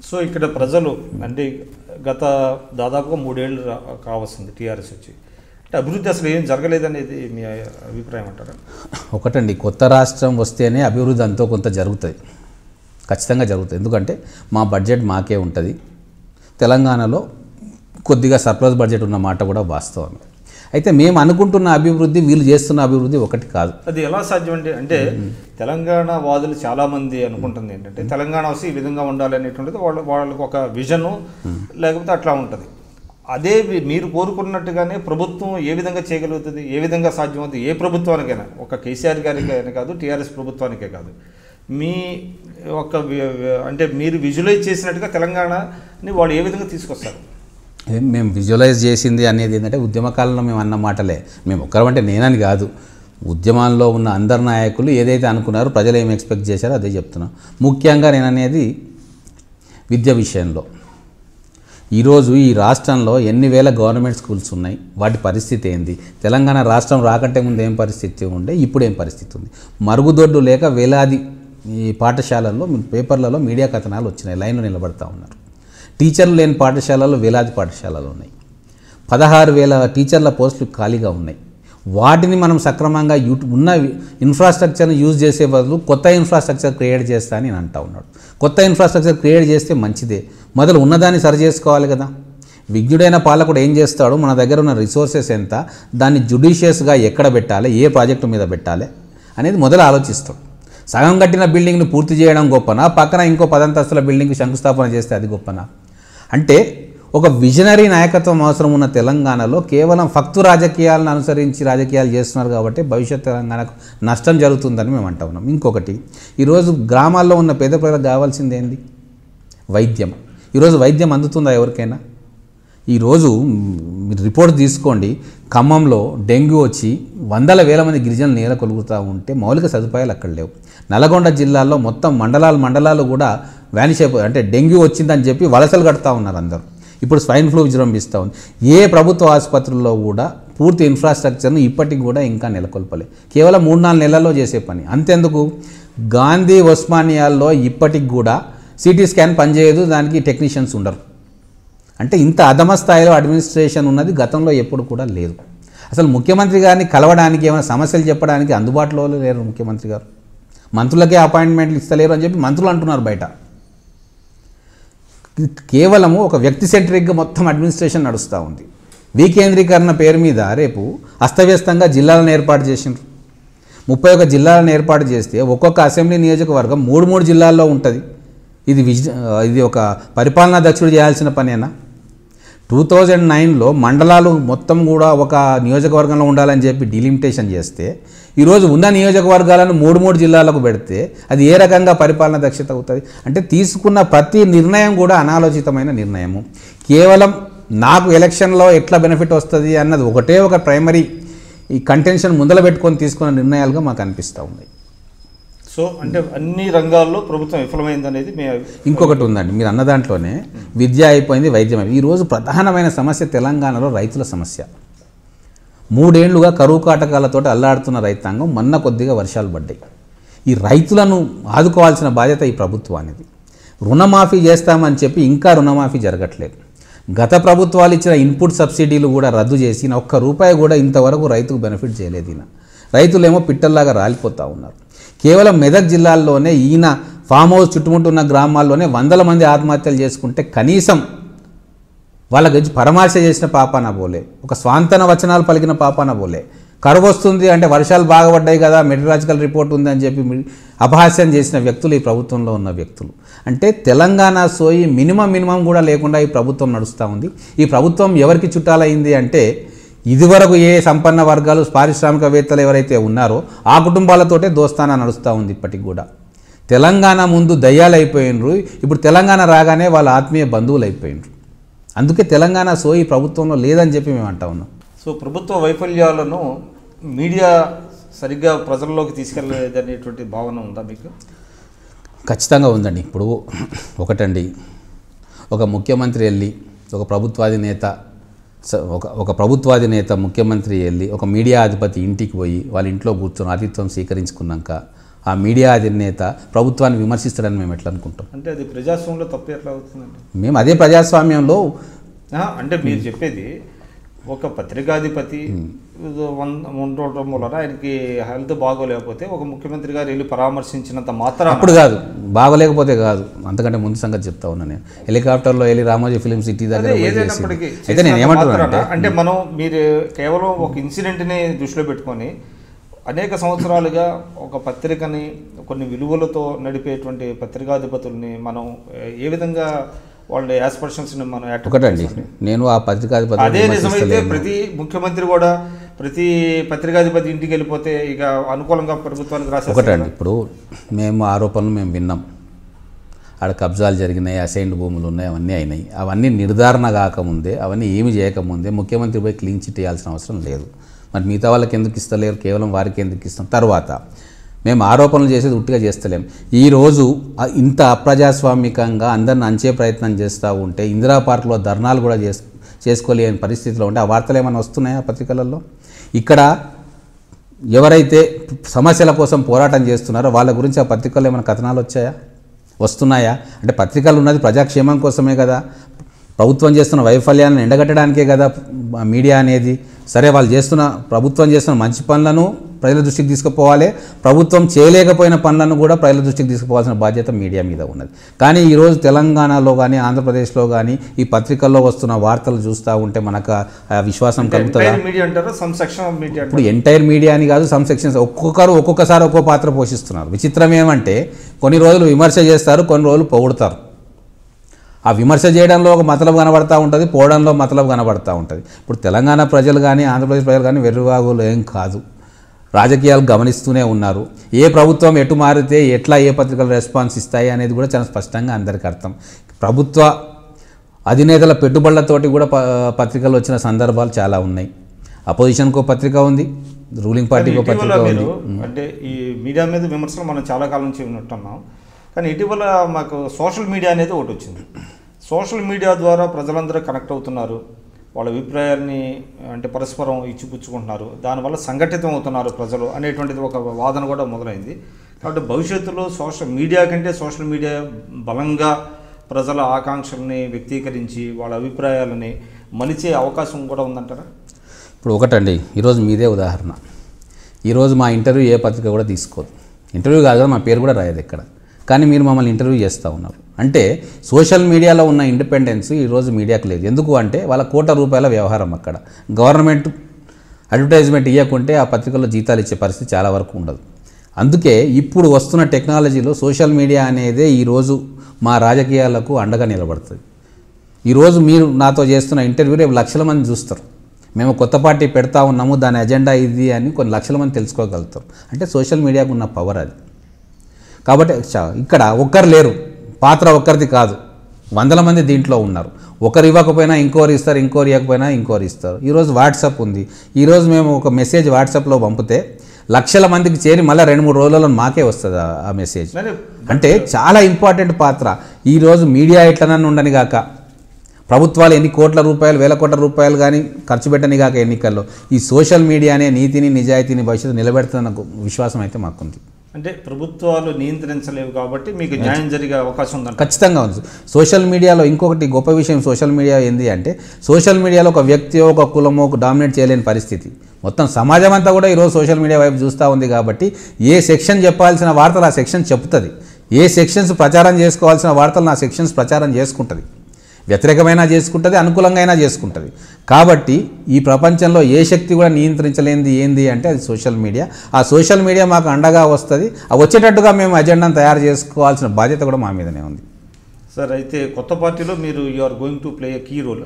So ఇక్కడ ప్రజలు అంటే గత దాదాపుగా 3 ఏళ్ళు కావస్తుంది టీఆర్ఎస్ వచ్చి, అంటే అభివృద్ధి అసలు ఏం జరగలేదనేది మీ అభిప్రాయం అంటారా? ఒకటండి, కొత్త రాష్ట్రం వస్తేనే అభివృద్ధి అంతో కొంత జరుగుతుంది, ఖచ్చితంగా జరుగుతుంది. ఎందుకంటే మా బడ్జెట్ మాకే ఉంటుంది. తెలంగాణలో కొద్దిగా సర్ప్లస్ బడ్జెట్ ఉన్న మాట కూడా వాస్తవం. అయితే మేము అనుకుంటున్న అభివృద్ధి వీళ్ళు చేస్తున్న అభివృద్ధి ఒకటి కాదు. అది ఎలా సాధ్యం అంటే తెలంగాణ వాదులు చాలామంది అనుకుంటుంది ఏంటంటే తెలంగాణ వస్తే ఈ విధంగా ఉండాలి అనేటువంటిది వాళ్ళకు ఒక విజను లేకపోతే అట్లా ఉంటుంది. అదే మీరు కోరుకున్నట్టుగానే ప్రభుత్వం ఏ విధంగా చేయగలుగుతుంది, ఏ విధంగా సాధ్యమవుతుంది? ఏ ప్రభుత్వానికైనా, ఒక కేసీఆర్ గారికైనా కాదు, టీఆర్ఎస్ ప్రభుత్వానికే కాదు, మీ ఒక అంటే మీరు విజువలైజ్ చేసినట్టుగా తెలంగాణని వాళ్ళు ఏ విధంగా తీసుకొస్తారు? మేము విజువలైజ్ చేసింది అనేది ఏంటంటే ఉద్యమకాలంలో మేము అన్న మాటలే. మేము ఒక్కరమంటే నేనని కాదు, ఉద్యమాల్లో ఉన్న అందరు నాయకులు ఏదైతే అనుకున్నారో, ప్రజలు ఏం ఎక్స్పెక్ట్ చేశారో అదే చెప్తున్నాం. ముఖ్యంగా నేను అనేది విద్య విషయంలో. ఈరోజు ఈ రాష్ట్రంలో ఎన్ని వేల గవర్నమెంట్ స్కూల్స్ ఉన్నాయి, వాటి పరిస్థితి ఏంది? తెలంగాణ రాష్ట్రం రాకంటే ముందు ఏం పరిస్థితి ఉండే, ఇప్పుడు ఏం పరిస్థితి ఉంది? మరుగుదొడ్లు లేక వేలాది ఈ పాఠశాలల్లో పేపర్లలో మీడియా కథనాలు వచ్చినాయి, లైన్లో నిలబడతా ఉన్నారు. టీచర్లు లేని పాఠశాలలు వేలాది పాఠశాలలు ఉన్నాయి. 16,000 టీచర్ల పోస్టులు ఖాళీగా ఉన్నాయి. వాటిని మనం సక్రమంగా ఉన్న ఇన్ఫ్రాస్ట్రక్చర్ని యూజ్ చేసే బదులు కొత్త ఇన్ఫ్రాస్ట్రక్చర్ క్రియేట్ చేస్తా అని నేను అంటూ ఉన్నాడు. కొత్త ఇన్ఫ్రాస్ట్రక్చర్ క్రియేట్ చేస్తే మంచిదే, మొదలు ఉన్నదాన్ని సరి చేసుకోవాలి కదా. విజ్ఞుడైన పాలకుడు ఏం చేస్తాడు, మన దగ్గర ఉన్న రిసోర్సెస్ ఎంత, దాన్ని జుడిషియస్గా ఎక్కడ పెట్టాలి, ఏ ప్రాజెక్టు మీద పెట్టాలి అనేది మొదలు ఆలోచిస్తాడు. సగం కట్టిన బిల్డింగ్ను పూర్తి చేయడం గొప్పనా, పక్కన ఇంకో 10 అంతస్తుల బిల్డింగ్ శంకుస్థాపన చేస్తే అది గొప్పనా? అంటే ఒక విజనరీ నాయకత్వం అవసరం ఉన్న తెలంగాణలో కేవలం ఫక్తు రాజకీయాలను అనుసరించి రాజకీయాలు చేస్తున్నారు కాబట్టి భవిష్యత్ తెలంగాణకు నష్టం జరుగుతుందని మేము అంటా ఉన్నాం. ఇంకొకటి, ఈరోజు గ్రామాల్లో ఉన్న పేద ప్రజలకు కావాల్సింది ఏంది? వైద్యం. ఈరోజు వైద్యం అందుతుందా ఎవరికైనా? ఈరోజు మీరు రిపోర్ట్ తీసుకోండి, ఖమ్మంలో డెంగ్యూ వచ్చి 100,000 మంది గిరిజనులు నేల కొలుగుతూ ఉంటే మౌలిక సదుపాయాలు అక్కడ లేవు. నల్గొండ జిల్లాలో మొత్తం మండలాలు కూడా వ్యానిష్ అయిపోయి, అంటే డెంగ్యూ వచ్చిందని చెప్పి వలసలు కడతా ఉన్నారు అందరూ. ఇప్పుడు స్వైన్ ఫ్లూ విజృంభిస్తూ ఉంది. ఏ ప్రభుత్వ ఆసుపత్రుల్లో కూడా పూర్తి ఇన్ఫ్రాస్ట్రక్చర్ను ఇప్పటికి కూడా ఇంకా నెలకొల్పలే. కేవలం 3-4 నెలల్లో చేసే పని. అంతెందుకు, గాంధీ ఉస్మానియాల్లో ఇప్పటికి కూడా సిటీ స్కాన్ పనిచేయదు, దానికి టెక్నీషియన్స్ ఉండరు. అంటే ఇంత అధమ స్థాయిలో అడ్మినిస్ట్రేషన్ ఉన్నది గతంలో ఎప్పుడు కూడా లేదు. అసలు ముఖ్యమంత్రి గారిని కలవడానికి, ఏమైనా సమస్యలు చెప్పడానికి అందుబాటులో లేరు ముఖ్యమంత్రి గారు. మంత్రులకే అపాయింట్మెంట్లు ఇస్తలేరు అని చెప్పి మంత్రులు అంటున్నారు బయట. కేవలము ఒక వ్యక్తి సెంట్రిక్గా మొత్తం అడ్మినిస్ట్రేషన్ నడుస్తూ ఉంది. వికేంద్రీకరణ పేరు మీద రేపు అస్తవ్యస్తంగా జిల్లాలను ఏర్పాటు చేసిండ్రు. 31 జిల్లాలను ఏర్పాటు చేస్తే ఒక్కొక్క అసెంబ్లీ నియోజకవర్గం 3 జిల్లాల్లో ఉంటుంది. ఇది ఒక పరిపాలనా దక్షుడు చేయాల్సిన పనేనా? 2009లో మండలాలు మొత్తం కూడా ఒక నియోజకవర్గంలో ఉండాలని చెప్పి డిలిమిటేషన్ చేస్తే, ఈరోజు ఉన్న నియోజకవర్గాలను 3 జిల్లాలకు పెడితే అది ఏ రకంగా పరిపాలన దక్షత అవుతుంది? అంటే తీసుకున్న ప్రతి నిర్ణయం కూడా అనాలోచితమైన నిర్ణయము. కేవలం నాకు ఎలక్షన్లో ఎట్లా బెనిఫిట్ వస్తుంది అన్నది ఒకటే ఒక ప్రైమరీ ఈ కంటెన్షన్ ముందర పెట్టుకొని తీసుకున్న నిర్ణయాలుగా మాకు అనిపిస్తూ ఉన్నాయి. సో అంటే అన్ని రంగాల్లో ప్రభుత్వం విఫలమైందనేది ఇంకొకటి ఉందండి, మీరు అన్న దాంట్లోనే విద్య అయిపోయింది, వైద్యం అయిపోయింది. ఈరోజు ప్రధానమైన సమస్య తెలంగాణలో రైతుల సమస్య. 3 ఏళ్లుగా కరువు కాటకాలతో అల్లాడుతున్న రైతాంగం, మొన్న కొద్దిగా వర్షాలు పడ్డాయి. ఈ రైతులను ఆదుకోవాల్సిన బాధ్యత ఈ ప్రభుత్వానికి. రుణమాఫీ చేస్తామని చెప్పి ఇంకా రుణమాఫీ జరగట్లేదు. గత ప్రభుత్వాలు ఇచ్చిన ఇన్పుట్ సబ్సిడీలు కూడా రద్దు చేసి ₹1 కూడా ఇంతవరకు రైతుకు బెనిఫిట్ చేయలేదు. రైతులేమో పిట్టల్లాగా రాలిపోతూ ఉన్నారు. కేవలం మెదక్ జిల్లాల్లోనే ఈయన ఫామ్ హౌస్ చుట్టుముట్టున్న గ్రామాల్లోనే 100 మంది ఆత్మహత్యలు చేసుకుంటే కనీసం వాళ్ళ గురించి పరామర్శ చేసిన పాపాన పోలే, ఒక స్వాంతన వచనాలు పలికిన పాపాన పోలే. కరువు వస్తుంది అంటే వర్షాలు బాగా పడ్డాయి కదా, మెటీరియలాజికల్ రిపోర్ట్ ఉంది అని చెప్పి అపహాస్యం చేసిన వ్యక్తులు ఈ ప్రభుత్వంలో ఉన్న వ్యక్తులు. అంటే తెలంగాణ సోయి మినిమం కూడా లేకుండా ఈ ప్రభుత్వం నడుస్తూ ఉంది. ఈ ప్రభుత్వం ఎవరికి చుట్టాలైంది అంటే, ఇదివరకు ఏ సంపన్న వర్గాలు పారిశ్రామికవేత్తలు ఎవరైతే ఉన్నారో ఆ కుటుంబాలతోటే దోస్తానా నడుస్తూ ఉంది ఇప్పటికి కూడా. తెలంగాణ ముందు దయ్యాలు అయిపోయినరు, ఇప్పుడు తెలంగాణ రాగానే వాళ్ళ ఆత్మీయ బంధువులు అయిపోయినరు. అందుకే తెలంగాణ సోయి ప్రభుత్వంలో లేదని చెప్పి మేము అంటా ఉన్నాం. సో ప్రభుత్వ వైఫల్యాలను మీడియా సరిగ్గా ప్రజల్లోకి తీసుకెళ్ళలేదనేటువంటి భావన ఉందా మీకు? ఖచ్చితంగా ఉందండి. ఇప్పుడు ఒకటండి, ఒక ముఖ్యమంత్రి వెళ్ళి ఒక ప్రభుత్వాధినేత ఒక ప్రభుత్వాధినేత ముఖ్యమంత్రి వెళ్ళి ఒక మీడియా అధిపతి ఇంటికి పోయి వాళ్ళ ఇంట్లో కూర్చొని ఆతిథ్యం స్వీకరించుకున్నాక ఆ మీడియా అధినేత ప్రభుత్వాన్ని విమర్శిస్తాడని మేము ఎట్లా అనుకుంటాం? అంటే అది ప్రజాస్వామ్యంలో తప్పు ఎట్లా అవుతుందండి? మేము అదే ప్రజాస్వామ్యంలో అంటే మీరు చెప్పేది ఒక పత్రికాధిపతి ఉండటం వలన ఆయనకి హెల్త్ బాగోలేకపోతే ఒక ముఖ్యమంత్రి గారు వెళ్ళి పరామర్శించినంత మాత్రం అప్పుడు కాదు, బాగోలేకపోతే కాదు, అంతకంటే ముందు సంగతి చెప్తా ఉన్నా నేను. హెలికాప్టర్లో వెళ్ళి రామోజీ ఫిలిం సిటీ దగ్గర అయితే నేను ఏమంటున్నాను అంటే మనం మీరు కేవలం ఒక ఇన్సిడెంట్ని దృష్టిలో పెట్టుకొని అనేక సంవత్సరాలుగా ఒక పత్రికని కొన్ని విలువలతో నడిపేటువంటి పత్రికాధిపతుల్ని మనం ఏ విధంగా వాళ్ళ యాస్పర్షన్స్ని మనం ఒకటండి, నేను ఆ పత్రికాధిపతి అదే నిజమైతే ప్రతి ముఖ్యమంత్రి కూడా ప్రతి పత్రికాధిపతి ఇంటికి వెళ్ళిపోతే ఇక అనుకూలంగా ప్రభుత్వానికి రాసి ఒకటండి. ఇప్పుడు మేము ఆరోపణలు మేము విన్నాం, ఆడ కబ్జాలు జరిగినాయి, అసైన్డ్ భూములు ఉన్నాయి, అవన్నీ అయినాయి. అవన్నీ నిర్ధారణ కాకముందే, అవన్నీ ఏమి చేయకముందే ముఖ్యమంత్రి పోయి క్లీన్ చిట్ వేయాల్సిన అవసరం లేదు. మరి మిగతా వాళ్ళకి ఎందుకు ఇస్తలేరు, కేవలం వారికి ఎందుకు ఇస్తాం? తర్వాత మేము ఆరోపణలు చేసేది ఉట్టిగా చేస్తలేం. ఈరోజు ఇంత అప్రజాస్వామికంగా అందరిని అంచే ప్రయత్నం చేస్తూ ఉంటే ఇందిరా పార్క్లో ధర్నాలు కూడా చేసుకోలేని పరిస్థితిలో ఉంటే ఆ వార్తలు ఏమైనా వస్తున్నాయా పత్రికలలో? ఇక్కడ ఎవరైతే సమస్యల కోసం పోరాటం చేస్తున్నారో వాళ్ళ గురించి ఆ పత్రికల్లో ఏమైనా కథనాలు వచ్చాయా, వస్తున్నాయా? అంటే పత్రికలు ఉన్నది ప్రజాక్షేమం కోసమే కదా, ప్రభుత్వం చేస్తున్న వైఫల్యాలను ఎండగట్టడానికే కదా మీడియా అనేది. సరే, వాళ్ళు ప్రభుత్వం చేస్తున్న మంచి పనులను ప్రజల దృష్టికి తీసుకుపోవాలి, ప్రభుత్వం చేయలేకపోయిన పనులను కూడా ప్రజల దృష్టికి తీసుకుపోవాల్సిన బాధ్యత మీడియా మీద ఉన్నది. కానీ ఈరోజు తెలంగాణలో కానీ ఆంధ్రప్రదేశ్లో కానీ ఈ పత్రికల్లో వస్తున్న వార్తలు చూస్తూ ఉంటే మనకు ఆ విశ్వాసం కలుగుతుందా? ఇప్పుడు ఎంటైర్ మీడియా అని కాదు, సమ్ సెక్షన్స్ ఒక్కొక్కసారి ఒక్కో పాత్ర పోషిస్తున్నారు. విచిత్రం ఏమంటే కొన్ని రోజులు విమర్శ చేస్తారు, కొన్ని రోజులు పొగుడుతారు. ఆ విమర్శ చేయడంలో ఒక మతలబు కనబడతా ఉంటుంది, పోవడంలో మతలబు కనబడతా ఉంటుంది. ఇప్పుడు తెలంగాణ ప్రజలు కానీ ఆంధ్రప్రదేశ్ ప్రజలు కానీ వెర్రివాగులు ఏం కాదు, రాజకీయాలు గమనిస్తూనే ఉన్నారు. ఏ ప్రభుత్వం ఎటు మారితే ఎట్లా ఏ పత్రికలు రెస్పాన్స్ ఇస్తాయి అనేది కూడా చాలా స్పష్టంగా అందరికీ అర్థం. ప్రభుత్వ అధినేతల పెట్టుబడులతోటి కూడా పత్రికలు వచ్చిన సందర్భాలు చాలా ఉన్నాయి. అపోజిషన్కో పత్రిక ఉంది, రూలింగ్ పార్టీకో పత్రిక ఉంది. అంటే ఈ మీడియా మీద విమర్శలు మనం చాలా కాలం నుంచి వింటున్నాం. కానీ ఇటీవల మాకు సోషల్ మీడియా అనేది ఒకటి వచ్చింది. సోషల్ మీడియా ద్వారా ప్రజలందరూ కనెక్ట్ అవుతున్నారు, వాళ్ళ అభిప్రాయాన్ని అంటే పరస్పరం ఇచ్చిపుచ్చుకుంటున్నారు, దానివల్ల సంఘటితం అవుతున్నారు ప్రజలు అనేటువంటిది ఒక వాదన కూడా మొదలైంది. కాబట్టి భవిష్యత్తులో సోషల్ మీడియా కంటే సోషల్ మీడియా బలంగా ప్రజల ఆకాంక్షల్ని వ్యక్తీకరించి వాళ్ళ అభిప్రాయాలని మలిచే అవకాశం కూడా ఉందంటారా? ఇప్పుడు ఒకటండి, ఈరోజు మీదే ఉదాహరణ. ఈరోజు మా ఇంటర్వ్యూ ఏ పత్రిక కూడా తీసుకోదు, ఇంటర్వ్యూ కాదు కదా, మా పేరు కూడా రాయదు ఎక్కడ. కానీ మీరు మమ్మల్ని ఇంటర్వ్యూ చేస్తూ ఉన్నారు అంటే సోషల్ మీడియాలో ఉన్న ఇండిపెండెన్స్ ఈరోజు మీడియాకు లేదు. ఎందుకు అంటే వాళ్ళ ₹1,00,00,000 వ్యవహారం. అక్కడ గవర్నమెంట్ అడ్వర్టైజ్మెంట్ ఇవ్వకుంటే ఆ పత్రికల్లో జీతాలు ఇచ్చే పరిస్థితి చాలా వరకు ఉండదు. అందుకే ఇప్పుడు వస్తున్న టెక్నాలజీలో సోషల్ మీడియా అనేదే ఈరోజు మా రాజకీయాలకు అండగా నిలబడుతుంది. ఈరోజు మీరు నాతో చేస్తున్న ఇంటర్వ్యూ రేపు లక్షల మంది చూస్తారు. మేము కొత్త పార్టీ పెడతా ఉన్నాము, దాని ఎజెండా ఇది అని కొన్ని లక్షల మంది తెలుసుకోగలుగుతారు. అంటే సోషల్ మీడియాకు ఉన్న పవర్ అది. కాబట్టి ఇక్కడ ఒక్కరు లేరు, పాత్ర ఒక్కరిది కాదు, 100 మంది దీంట్లో ఉన్నారు. ఒకరు ఇవ్వకపోయినా ఇంకోరు ఇస్తారు, ఇంకోరు ఇవ్వకపోయినా ఇంకోరు ఇస్తారు. ఈరోజు వాట్సాప్ ఉంది. ఈరోజు మేము ఒక మెసేజ్ వాట్సాప్లో పంపితే లక్షల మందికి చేరి మళ్ళీ 2-3 రోజులలో మాకే వస్తుంది ఆ మెసేజ్. అంటే చాలా ఇంపార్టెంట్ పాత్ర. ఈరోజు మీడియా ఎట్లనన్నా ఉండని గాక, ప్రభుత్వాలు ఎన్ని కోట్ల రూపాయలు, వేల కోట్ల రూపాయలు కానీ ఖర్చు పెట్టని కాక ఎన్నికల్లో ఈ సోషల్ మీడియానే నీతిని నిజాయితీని భవిష్యత్తు నిలబెడుతున్న విశ్వాసం అయితే మాకుంది. అంటే ప్రభుత్వాలు నియంత్రించలేవు కాబట్టి మీకు న్యాయం జరిగే అవకాశం ఉందండి? ఖచ్చితంగా ఉంది. సోషల్ మీడియాలో ఇంకొకటి గొప్ప విషయం సోషల్ మీడియా ఏంది అంటే సోషల్ మీడియాలో ఒక వ్యక్తి ఒక కులమో డామినేట్ చేయలేని పరిస్థితి. మొత్తం సమాజం అంతా కూడా ఈరోజు సోషల్ మీడియా వైపు చూస్తూ ఉంది. కాబట్టి ఏ సెక్షన్ చెప్పాల్సిన వార్తలు ఆ సెక్షన్ చెప్తుంది, ఏ సెక్షన్స్ ప్రచారం చేసుకోవాల్సిన వార్తలు ఆ సెక్షన్స్ ప్రచారం చేసుకుంటుంది. వ్యతిరేకమైనా చేసుకుంటుంది, అనుకూలంగా అయినా చేసుకుంటుంది. కాబట్టి ఈ ప్రపంచంలో ఏ శక్తి కూడా నియంత్రించలేనిది ఏంది అంటే అది సోషల్ మీడియా. ఆ సోషల్ మీడియా మాకు అండగా వస్తుంది. ఆ వచ్చేటట్టుగా మేము అజెండాను తయారు చేసుకోవాల్సిన బాధ్యత కూడా మా మీదనే ఉంది. సార్, అయితే కొత్త పార్టీలో మీరు you are going to play a key role.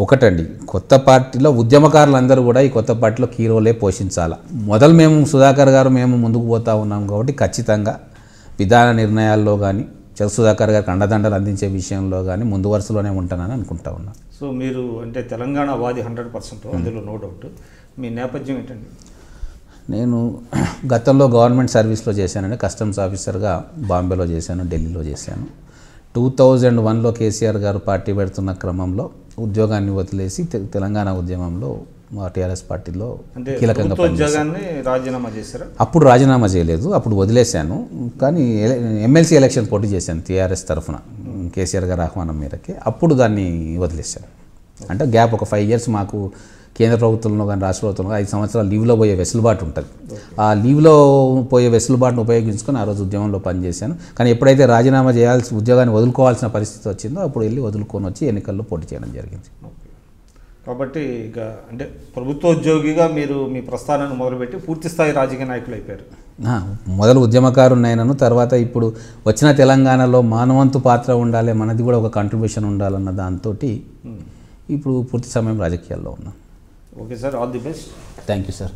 ఒకటండి, కొత్త పార్టీలో ఉద్యమకారులందరూ కూడా ఈ కొత్త పార్టీలో కీ రోలే పోషించాలి. మొదలు మేము సుధాకర్ గారు మేము ముందుకు పోతూ ఉన్నాం కాబట్టి ఖచ్చితంగా విధాన నిర్ణయాల్లో కానీ సుధాకర్ గారికి అండదండలు అందించే విషయంలో కానీ ముందు వరుసలోనే ఉంటానని అనుకుంటా ఉన్నాను. సో మీరు అంటే తెలంగాణ వాది 100%, అందులో నో డౌట్. మీ నేపథ్యం ఏంటండి? నేను గతంలో గవర్నమెంట్ సర్వీస్లో చేశానండి. కస్టమ్స్ ఆఫీసర్గా బాంబేలో చేశాను, ఢిల్లీలో చేశాను. 2001లో కేసీఆర్ గారు పార్టీ పెడుతున్న క్రమంలో ఉద్యోగాన్ని వదిలేసి తెలంగాణ ఉద్యమంలో మా టీఆర్ఎస్ పార్టీలో అంటే కీలకంగా ప్రభుత్వ ఉద్యోగాన్ని రాజీనామా చేశారా? అప్పుడు రాజీనామా చేయలేదు, అప్పుడు వదిలేశాను. కానీ ఎమ్మెల్సీ ఎలక్షన్ పోటీ చేశాను టీఆర్ఎస్ తరఫున కేసీఆర్ గారి ఆహ్వానం మేరకి. అప్పుడు దాన్ని వదిలేశాను. అంటే గ్యాప్ ఒక 5 years మాకు కేంద్ర ప్రభుత్వంలో కానీ రాష్ట్ర ప్రభుత్వంలో 5 సంవత్సరాలు లీవ్లో పోయే వెసులుబాటు ఉంటుంది. ఆ లీవ్లో పోయే వెసులుబాటును ఉపయోగించుకొని ఆ రోజు ఉద్యమంలో పనిచేశాను. కానీ ఎప్పుడైతే రాజీనామా చేయాల్సి ఉద్యోగాన్ని వదులుకోవాల్సిన పరిస్థితి వచ్చిందో అప్పుడు వెళ్ళి వదులుకొని వచ్చి ఎన్నికల్లో పోటీ చేయడం జరిగింది. కాబట్టి ఇక అంటే ప్రభుత్వ ఉద్యోగిగా మీరు మీ ప్రస్థానాన్ని మొదలుపెట్టి పూర్తి స్థాయి రాజకీయ నాయకులు అయిపోయారు. మొదలు ఉద్యమకారునైనాను, తర్వాత ఇప్పుడు వచ్చిన తెలంగాణలో మానవంతు పాత్ర ఉండాలి, మనది కూడా ఒక కంట్రిబ్యూషన్ ఉండాలన్న దాంతో ఇప్పుడు పూర్తి సమయం రాజకీయాల్లో ఉన్నాను. Okay sir, all the best. Thank you sir.